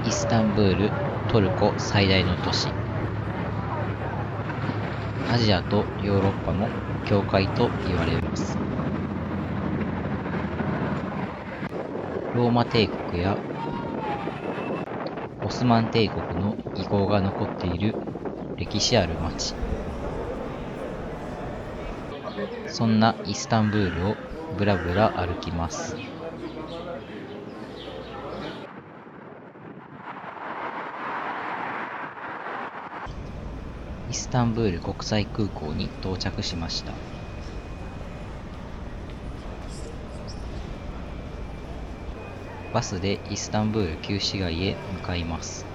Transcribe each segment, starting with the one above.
イスタンブール、トルコ最大の都市。アジアとヨーロッパの境界と言われます。ローマ帝国やオスマン帝国の遺構が残っている歴史ある街。そんなイスタンブールをブラブラ歩きます。イスタンブール国際空港に到着しました。バスでイスタンブール旧市街へ向かいます。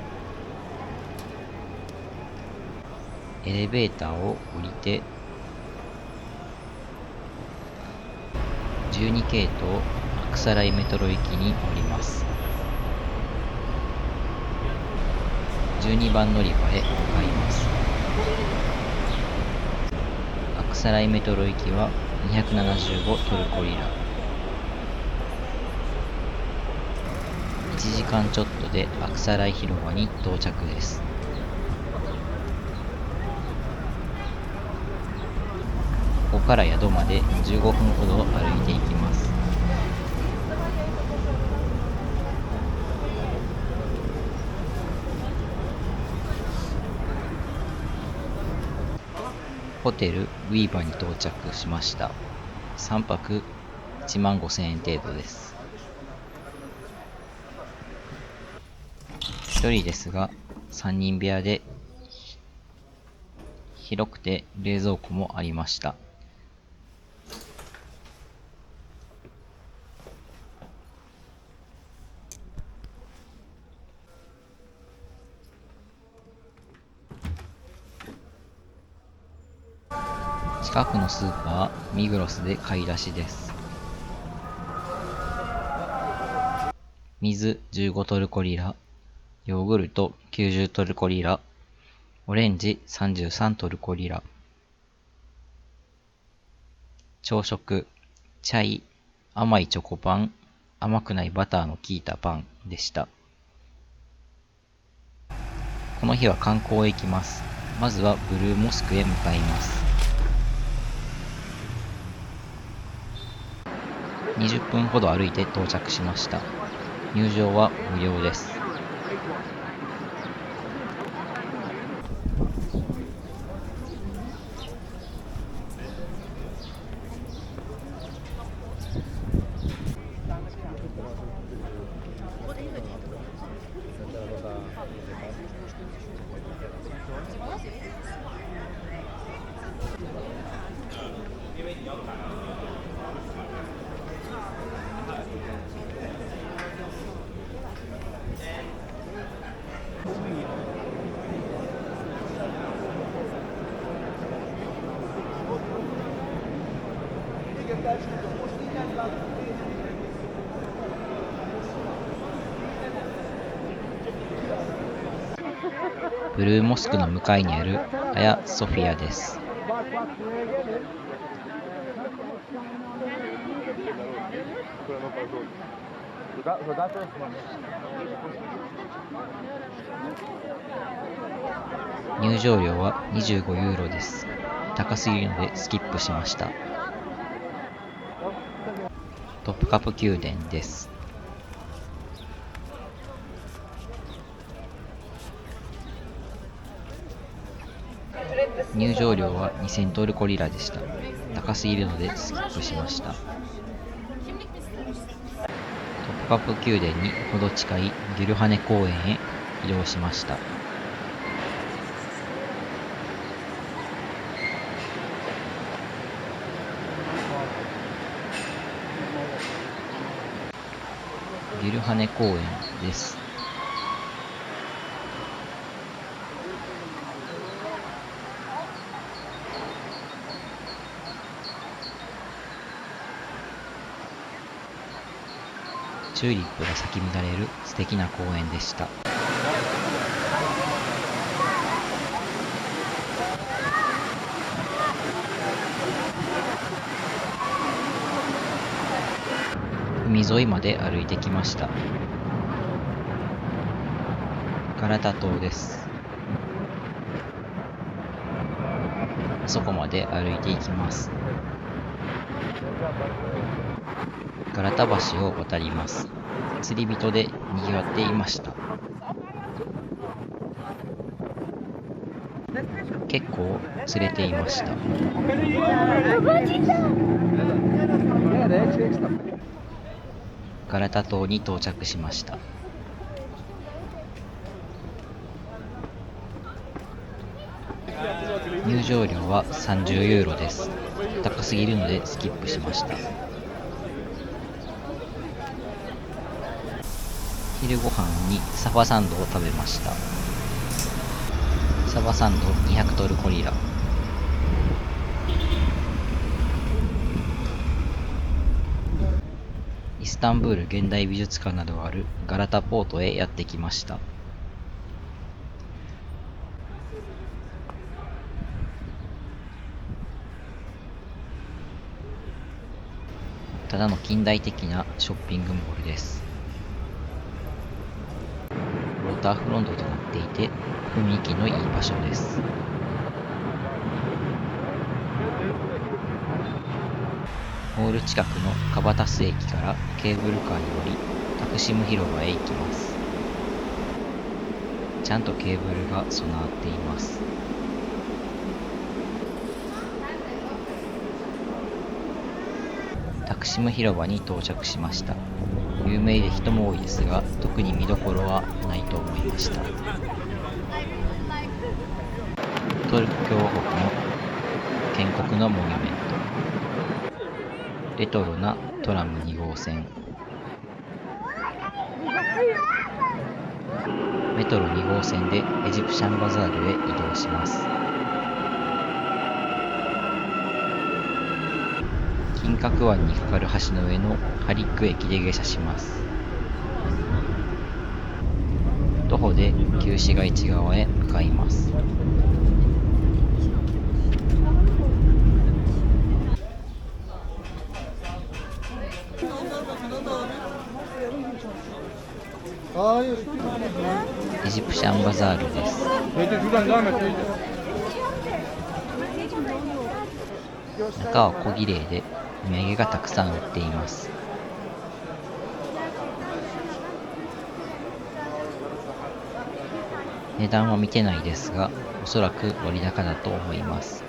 エレベーターを降りて12系統アクサライメトロ行きに乗ります。12番乗り場へ向かいます。アクサライメトロ行きは275トルコリラ。1時間ちょっとでアクサライ広場に到着です。ここから宿まで15分ほど歩いていきます。ホテルウィーバに到着しました。3泊1万5000円程度です。1人ですが3人部屋で広くて冷蔵庫もありました。近くのスーパーミグロスで買い出しです。水15トルコリラ、ヨーグルト90トルコリラ、オレンジ33トルコリラ。朝食、チャイ、甘いチョコパン、甘くないバターの効いたパンでした。この日は観光へ行きます。まずはブルーモスクへ向かいます。20分ほど歩いて到着しました。入場は無料です。ブルーモスクの向かいにあるアヤソフィアです。入場料は25ユーロです。高すぎるのでスキップしました。トップカップ宮殿です。入場料は2000トルコリラでした。高すぎるのでスキップしました。トップカップ宮殿にほど近いギュルハネ公園へ移動しました。ギュルハネ公園です。チューリップが咲き乱れる素敵な公園でした。海沿いまで歩いてきました。ガラタ島です。そこまで歩いていきます。ガラタ橋を渡ります。釣り人で賑わっていました。結構釣れていました。ガラタ島に到着しました。入場料は30ユーロです。高すぎるのでスキップしました。昼ご飯にサバサンドを食べました。サバサンド200トルコリラ。イスタンブール現代美術館などがあるガラタポートへやってきました。ただの近代的なショッピングモールです。ウォーターフロントとなっていて雰囲気のいい場所です。モール近くのカバタス駅からケーブルカーに乗りタクシム広場へ行きます。ちゃんとケーブルが備わっています。タクシム広場に到着しました。有名で人も多いですが、特に見どころはないと思いました。トルコ共和国の建国のモニュメント。レトロなトラム2号線。メトロ2号線でエジプシャンバザールへ移動します。金閣湾にかかる橋の上のハリック駅で下車します。徒歩で旧市街地側へ向かいます。エジプシャンバザールです。中は小綺麗でお土産がたくさん売っています。値段は見てないですが、おそらく割高だと思います。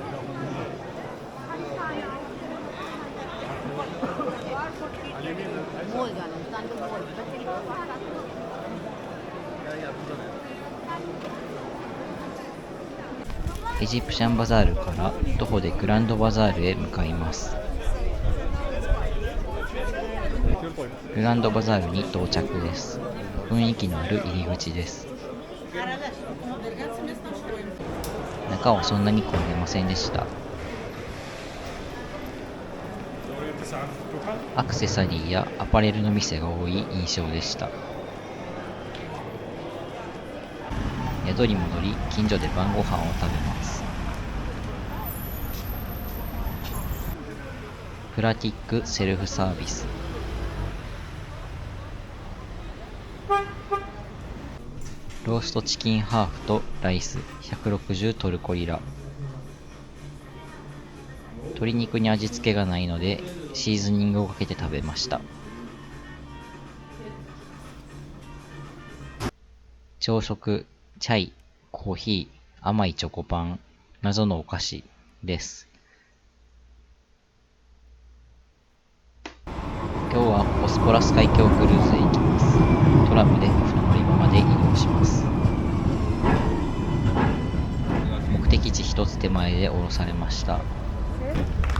エジプシャンバザールから徒歩でグランドバザールへ向かいます。グランドバザールに到着です。雰囲気のある入り口です。中はそんなに混んでませんでした。アクセサリーやアパレルの店が多い印象でした。宿に戻り、近所で晩ご飯を食べます。プラティックセルフサービス。ローストチキンハーフとライス160トルコリラ。鶏肉に味付けがないのでシーズニングをかけて食べました。朝食、チャイ、コーヒー、甘いチョコパン、謎のお菓子です。今日はボスポラス海峡クルーズへ行きます。トラムで船乗り場まで移動します。目的地一つ手前で降ろされました。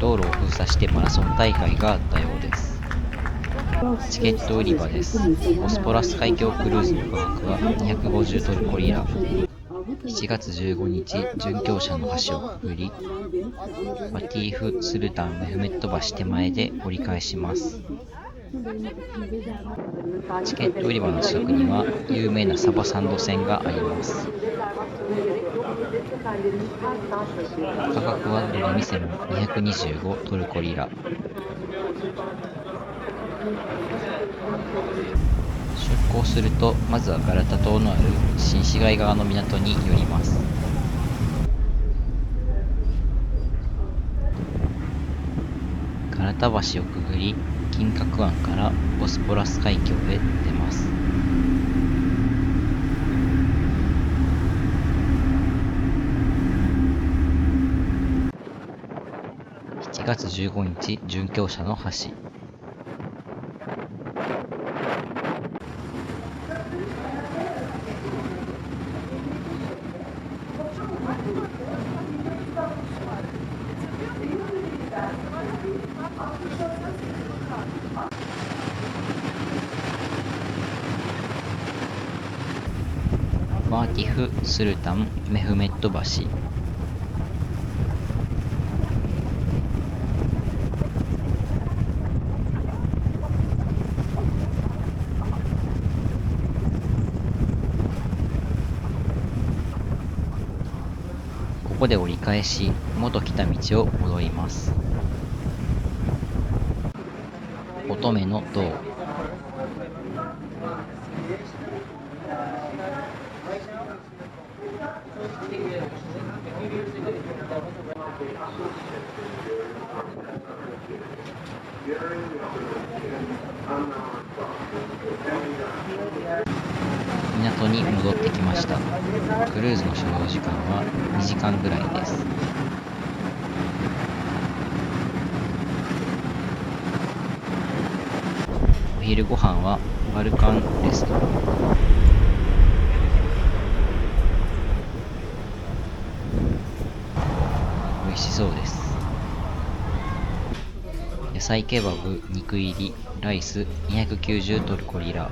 道路を封鎖してマラソン大会があったようです。チケット売り場です。ボスポラス海峡クルーズの価格は250トルコリラ。7月15日、殉教者の橋をくぐり、バティーフ・スルタン・メフメット橋手前で折り返します。チケット売り場の近くには有名なサバサンド船があります。価格はどの店も225トルコリラ。出港すると、まずはガラタ島のある新市街側の港に寄ります。ガラタ橋をくぐり、金角湾からボスポラス海峡へ出ます。7月15日、殉教者の橋。マーティフ・スルタン・メフメット橋。ここで折り返し、元来た道を戻ります。乙女の塔。港に戻ってきました。クルーズの所要時間は2時間ぐらいです。お昼ご飯はバルカンレストラン。美味しそうです。野菜ケバブ肉入りライス290トルコリラ。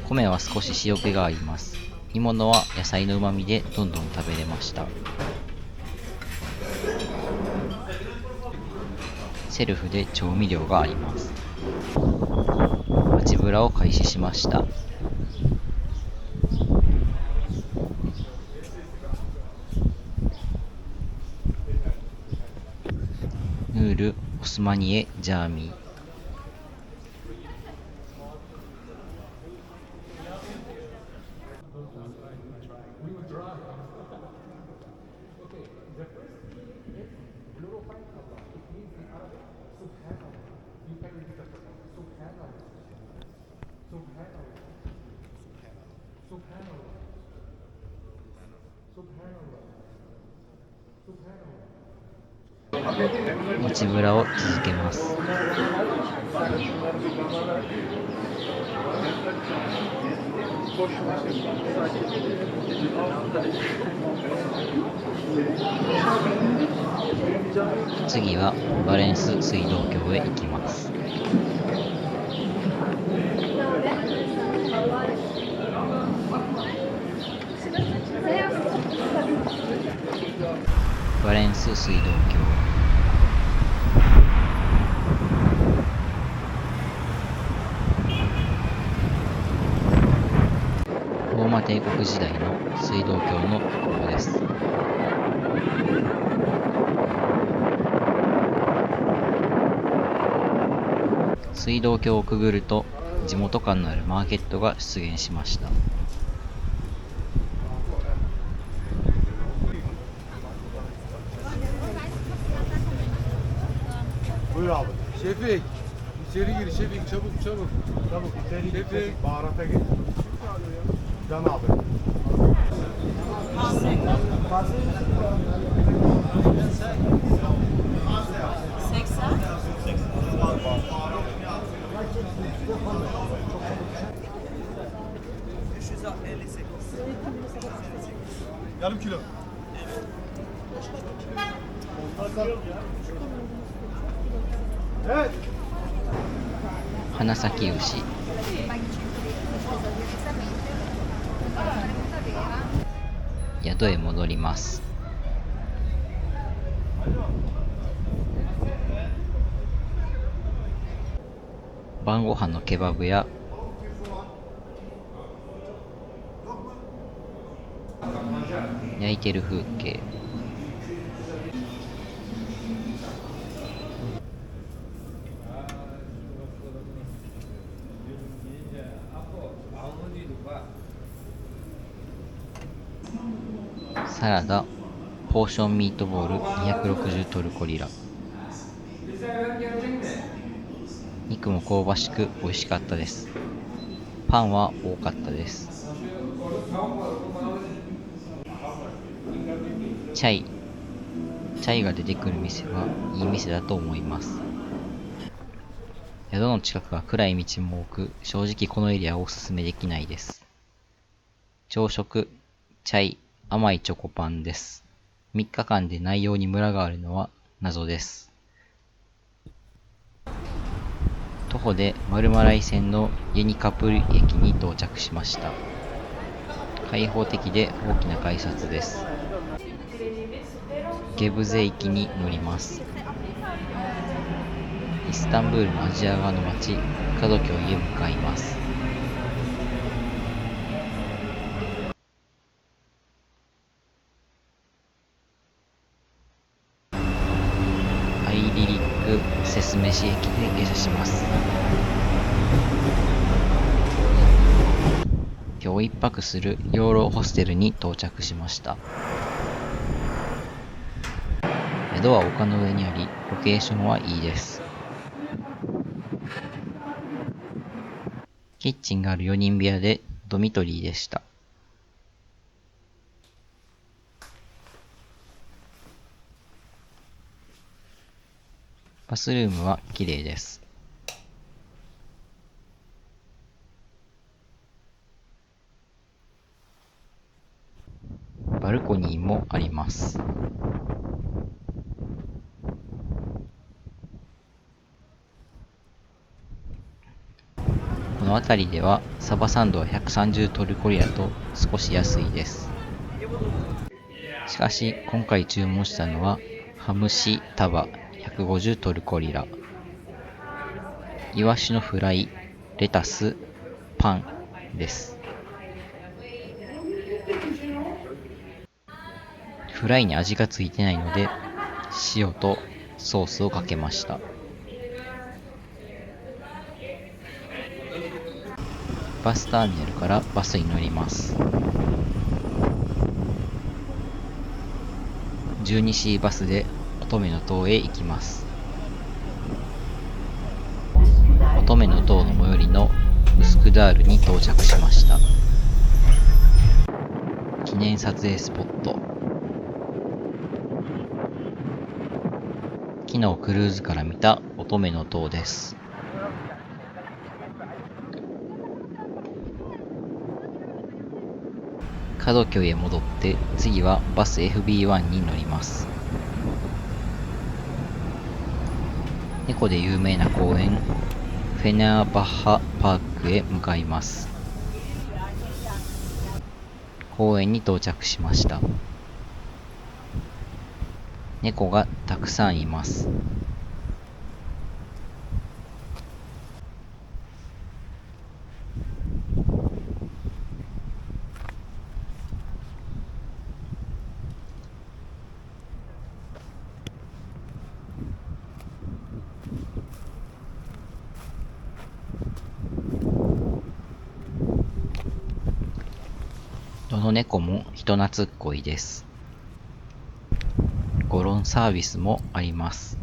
米は少し塩気があります。煮物は野菜の旨味でどんどん食べれました。セルフで調味料があります。街ブラを開始しました。ヌール・オスマニエ・ジャーミー。街ブラを続けます。次はバレンス水道橋へ行きます。バレンス水道橋。ローマ帝国時代の水道橋のところです。水道橋をくぐると地元感のあるマーケットが出現しました。Buyur abi. Şefik, içeri gir Şefik, çabuk çabuk. Çabuk içeri gir Şefik. Baharata gir. Can abi. Yarım kilo. Evet. 花咲牛。宿へ戻ります。晩ご飯のケバブや焼いてる風景。サラダ、ポーションミートボール260トルコリラ。肉も香ばしく美味しかったです。パンは多かったです。チャイ。チャイが出てくる店はいい店だと思います。宿の近くは暗い道も多く、正直このエリアはおすすめできないです。朝食、チャイ、甘いチョコパンです。3日間で内容にムラがあるのは謎です。徒歩でマルマライ線のユニカプリ駅に到着しました。開放的で大きな改札です。ゲブゼ行きに乗ります。イスタンブールのアジア側の町、カドキョイへ向かいます。アイリリックセスメシ駅で下車します。今日一泊する養老ホステルに到着しました。宿は丘の上にあり、ロケーションはいいです。キッチンがある4人部屋でドミトリーでした。バスルームは綺麗です。バルコニーもあります。この辺りではサバサンドは130トルコリラと少し安いです。しかし今回注文したのはハムシタバ150トルコリラ。イワシのフライ、レタス、パンです。フライに味がついてないので塩とソースをかけました。バスターミナルからバスに乗ります。12C バスで乙女の塔へ行きます。乙女の塔の最寄りのウスクダールに到着しました。記念撮影スポット。昨日クルーズから見た乙女の塔です。カドキョへ戻って次はバス FB1 に乗ります。猫で有名な公園フェナーバッハパークへ向かいます。公園に到着しました。猫がたくさんいます。どの猫も人懐っこいです。ゴロンサービスもあります。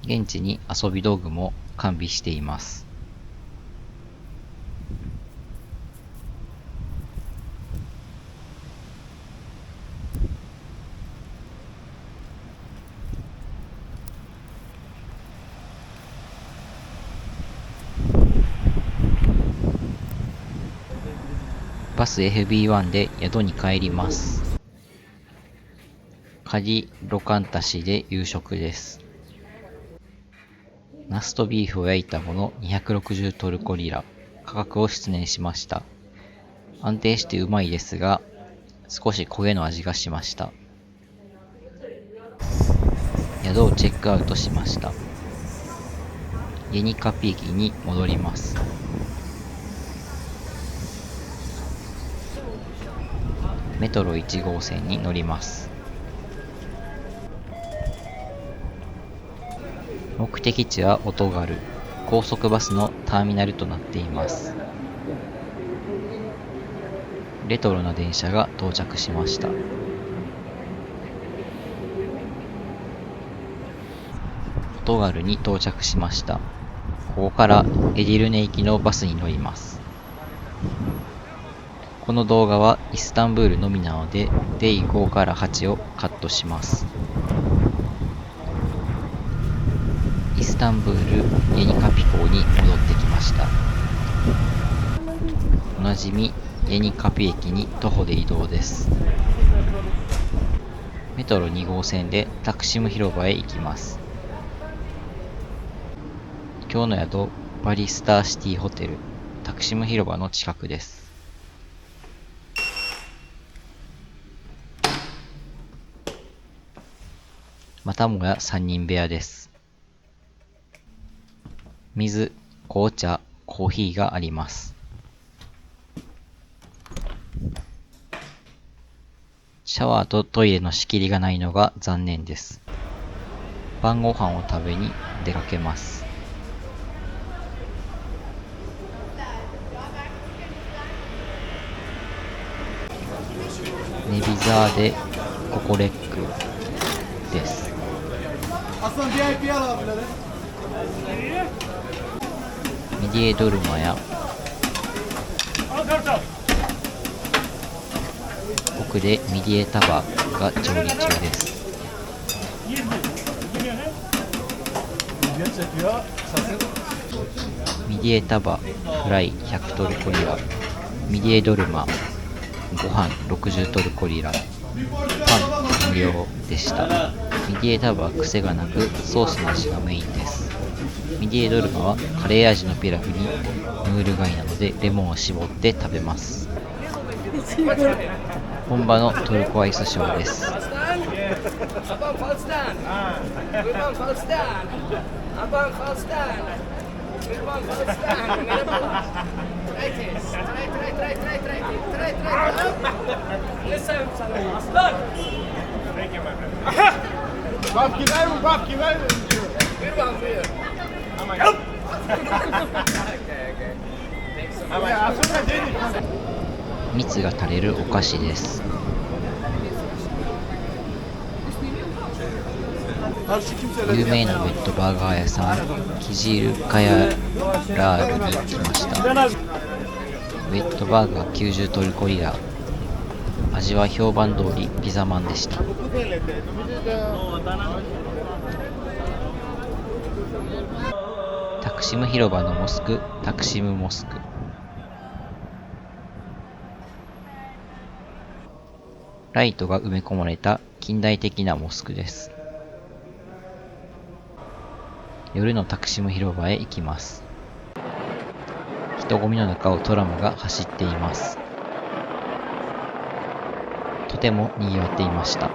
現地に遊び道具も完備しています。バス FB1 で宿に帰ります。カディロカンタ市で夕食です。ナスとビーフを焼いたもの260トルコリラ。価格を失念しました。安定してうまいですが、少し焦げの味がしました。宿をチェックアウトしました。ユニカピ駅に戻ります。メトロ1号線に乗ります。目的地はオトガル、高速バスのターミナルとなっています。レトロな電車が到着しました。ポトガルに到着しました。ここからエディルネ行きのバスに乗ります。この動画はイスタンブールのみなので、デイ5から8をカットします。イスタンブール・イェニカピ港に戻ってきました。おなじみイェニカピ駅に徒歩で移動です。メトロ2号線でタクシム広場へ行きます。今日の宿、バリスターシティホテル、タクシム広場の近くです。またもや3人部屋です。水、紅茶、コーヒーがあります。シャワーとトイレの仕切りがないのが残念です。晩ご飯を食べに出かけます。ネビザーデ・ココレックです。ミディエドルマや奥でミディエタバが調理中です。ミディエタバフライ100トルコリラ、ミディエドルマご飯60トルコリラ、パン無料でした。ミディエタバは癖がなくソースの味がメインです。ミディエドルマはカレー味のピラフにムール貝なのでレモンを絞って食べます。本場のトルコアイスショーです。蜜が垂れるお菓子です。有名なウェットバーガー屋さん、キジルカヤラールに来ました。ウェットバーガー90トルコリラ、味は評判通りピザマンでした。タクシム広場のモスク、タクシムモスク。ライトが埋め込まれた近代的なモスクです。夜のタクシム広場へ行きます。人混みの中をトラムが走っています。とても賑わっていました。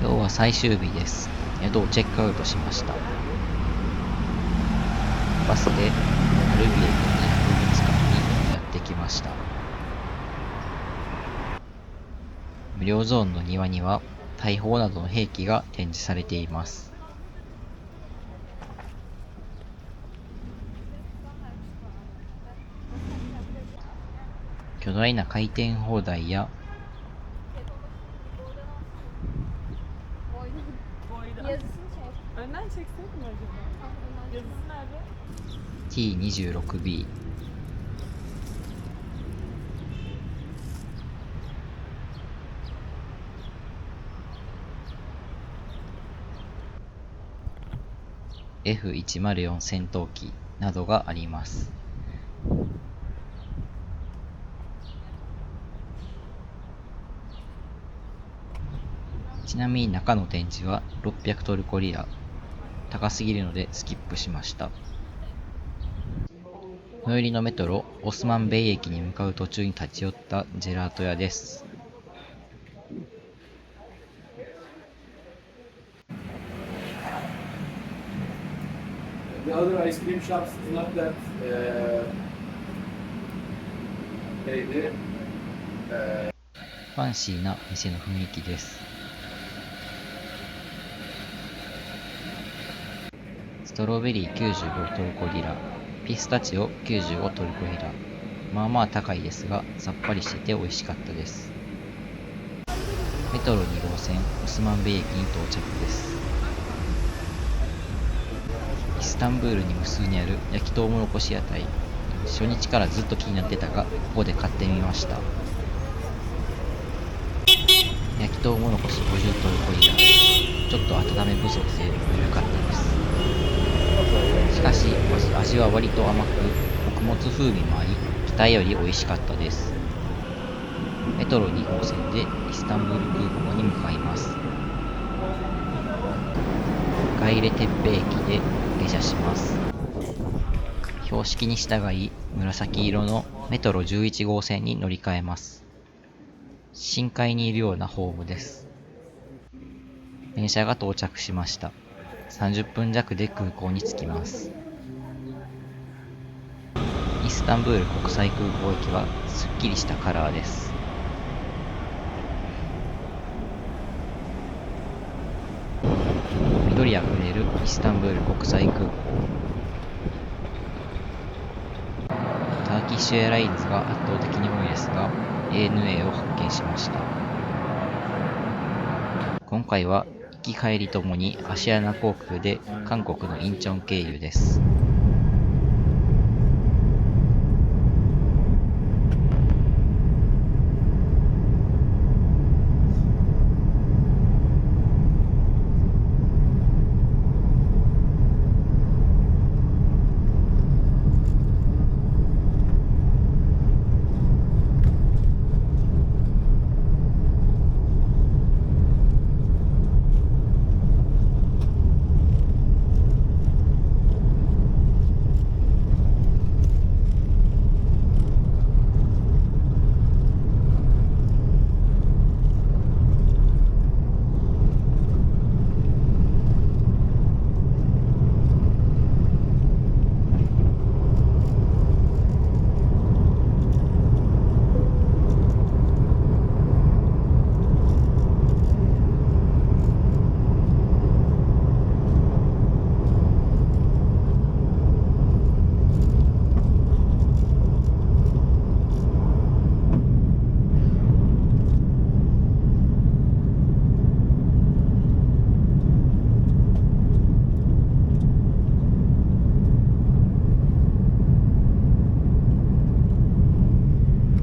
今日は最終日です。宿をチェックアウトしました。バスでアルビエ国博物館にやってきました。無料ゾーンの庭には大砲などの兵器が展示されています。巨大な回転砲台やT26B、F104 戦闘機などがあります。ちなみに中の展示は600トルコリラ、高すぎるのでスキップしました。最寄りのメトロオスマンベイ駅に向かう途中に立ち寄ったジェラート屋です。The other ice cream shops is not thatファンシーな店の雰囲気です。ストロベリー95トルコリラ、ピスタチオ95トルコリラ。まあまあ高いですが、さっぱりしてて美味しかったです。メトロ2号線オスマンベイ駅に到着です。イスタンブールに無数にある焼きとうもろこし屋台。初日からずっと気になってたが、ここで買ってみました。焼きとうもろこし50トルコリラ。ちょっと温め不足で緩かったです。しかし、味は割と甘く、穀物風味もあり、期待より美味しかったです。メトロ2号線でイスタンブール空港に向かいます。ガイレテッペ駅で下車します。標識に従い紫色のメトロ11号線に乗り換えます。深海にいるようなホームです。電車が到着しました。30分弱で空港に着きます。イスタンブール国際空港駅はすっきりしたカラーです。緑あふれるイスタンブール国際空港。ターキッシュエアラインズが圧倒的に多いですが、ANA を発見しました。今回は行き帰りともにアシアナ航空で韓国のインチョン経由です。